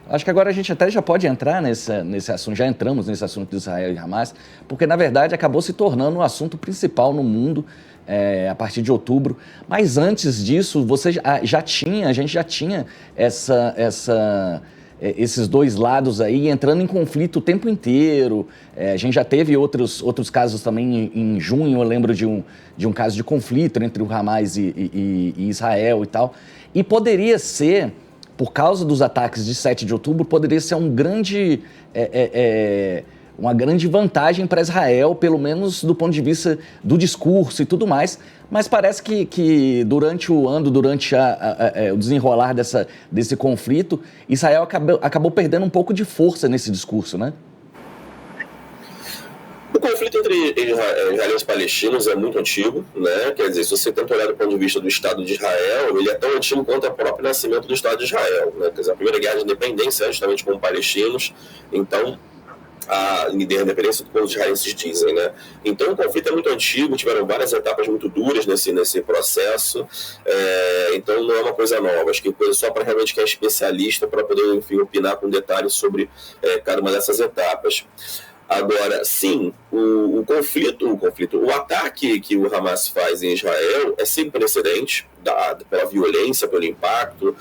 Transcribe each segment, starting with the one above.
Acho que agora a gente até já pode entrar nesse assunto, já entramos nesse assunto de Israel e Hamas, porque, na verdade, acabou se tornando o assunto principal no mundo a partir de outubro. Mas antes disso, a gente já tinha esses dois lados aí entrando em conflito o tempo inteiro. A gente já teve outros casos também em junho, eu lembro de um caso de conflito entre o Hamas e Israel e tal. E poderia ser, por causa dos ataques de 7 de outubro, poderia ser uma grande vantagem para Israel, pelo menos do ponto de vista do discurso e tudo mais. Mas parece que durante o desenrolar desse conflito, Israel acabou perdendo um pouco de força nesse discurso, né? O conflito entre israelenses e palestinos é muito antigo, né? Quer dizer, se você tenta olhar do ponto de vista do Estado de Israel, ele é tão antigo quanto o próprio nascimento do Estado de Israel, né? Quer dizer, a primeira guerra de independência é justamente com os palestinos, então a independência do povo de israelenses dizem, né? Então o conflito é muito antigo, tiveram várias etapas muito duras nesse processo, então não é uma coisa nova, acho que coisa só para realmente quem é especialista para poder, enfim, opinar com detalhes sobre cada uma dessas etapas. Agora, sim, o ataque que o Hamas faz em Israel é sem precedente, pela violência, pelo impacto,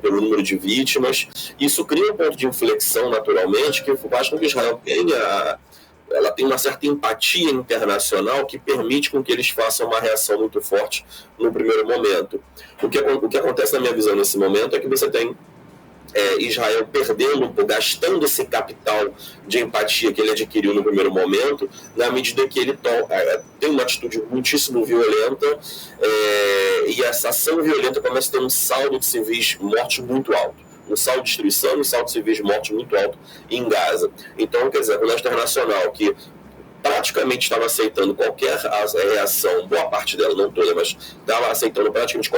pelo número de vítimas. Isso cria um ponto de inflexão, naturalmente, que faz com que Israel tenha uma certa empatia internacional que permite com que eles façam uma reação muito forte no primeiro momento. O que acontece, na minha visão, nesse momento, é que você tem Israel gastando esse capital de empatia que ele adquiriu no primeiro momento, na medida que ele tem uma atitude muitíssimo violenta, e essa ação violenta começa a ter um saldo de civis mortos muito alto, um saldo de destruição e um saldo de civis mortos muito alto em Gaza. Então, quer dizer, a comunidade internacional, que praticamente estava aceitando qualquer reação, boa parte dela, não toda, mas estava aceitando praticamente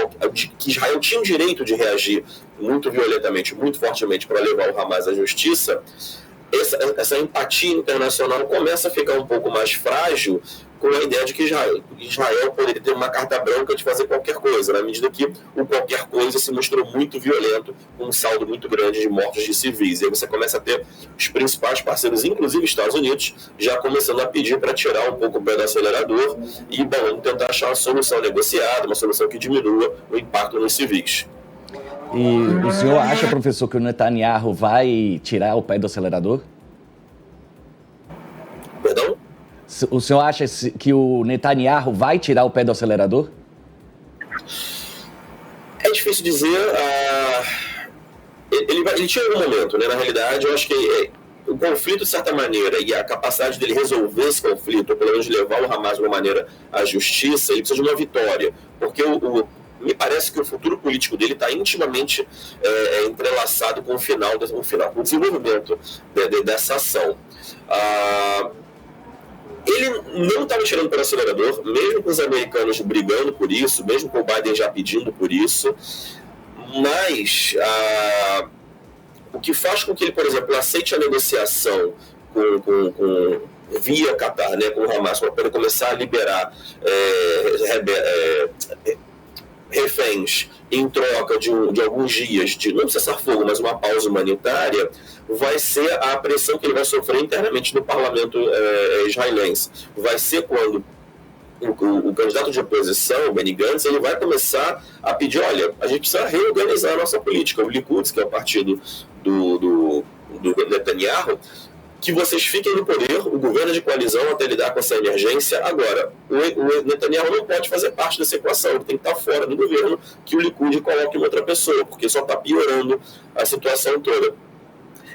que Israel tinha o direito de reagir muito violentamente, muito fortemente para levar o Hamas à justiça. Essa empatia internacional começa a ficar um pouco mais frágil com a ideia de que Israel poderia ter uma carta branca de fazer qualquer coisa, na medida que o qualquer coisa se mostrou muito violento, com um saldo muito grande de mortos de civis. E aí você começa a ter os principais parceiros, inclusive Estados Unidos, já começando a pedir para tirar um pouco o pé do acelerador e, tentar achar uma solução negociada, uma solução que diminua o impacto nos civis. E o senhor acha, professor, que o Netanyahu vai tirar o pé do acelerador? Perdão? O senhor acha que o Netanyahu vai tirar o pé do acelerador? É difícil dizer. Ele tinha algum momento, né? Na realidade, eu acho que o conflito, de certa maneira, e a capacidade dele resolver esse conflito, ou pelo menos levar o Hamas de uma maneira à justiça, ele precisa de uma vitória. Porque me parece que o futuro político dele está intimamente entrelaçado com com o desenvolvimento dessa ação. Ele não estava tirando pelo acelerador, mesmo com os americanos brigando por isso, mesmo com o Biden já pedindo por isso, mas o que faz com que ele, por exemplo, aceite a negociação via Qatar, né, com o Hamas, para poder começar a liberar reféns em troca de alguns dias de, não cessar-fogo, mas uma pausa humanitária, vai ser a pressão que ele vai sofrer internamente no parlamento israelense. Vai ser quando o candidato de oposição, o Benny Gantz, ele vai começar a pedir, olha, a gente precisa reorganizar a nossa política. O Likud, que é o partido do Netanyahu, que vocês fiquem no poder, o governo de coalizão, até lidar com essa emergência. Agora, o Netanyahu não pode fazer parte dessa equação, ele tem que estar fora do governo, que o Likud coloque uma outra pessoa, porque só está piorando a situação toda.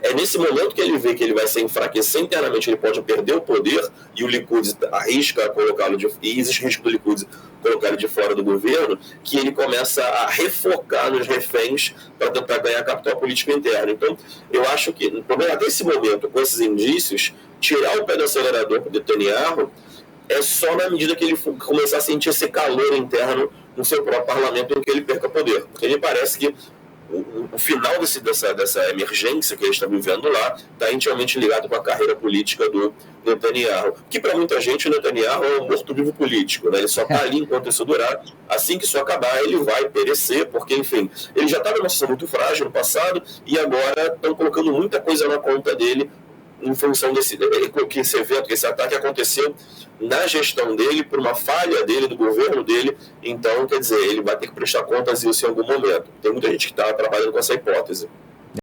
É nesse momento que ele vê que ele vai se enfraquecer internamente, ele pode perder o poder, e o Likud arrisca colocá-lo e existe risco do Likud colocar ele de fora do governo, que ele começa a refocar nos reféns para tentar ganhar capital político interno. Então, eu acho que, até esse momento, com esses indícios, tirar o pé do acelerador do Netanyahu é só na medida que ele começar a sentir esse calor interno no seu próprio parlamento em que ele perca poder. Porque me parece que o final dessa emergência que eles estão vivendo lá está intimamente ligado com a carreira política do Netanyahu, que para muita gente o Netanyahu é um morto-vivo político, né? Ele só está ali enquanto isso durar. Assim que isso acabar, ele vai perecer, porque, enfim, ele já estava numa situação muito frágil no passado e agora estão colocando muita coisa na conta dele em função que esse evento, que esse ataque aconteceu na gestão dele, por uma falha dele, do governo dele. Então, quer dizer, ele vai ter que prestar contas disso em algum momento. Tem muita gente que está trabalhando com essa hipótese.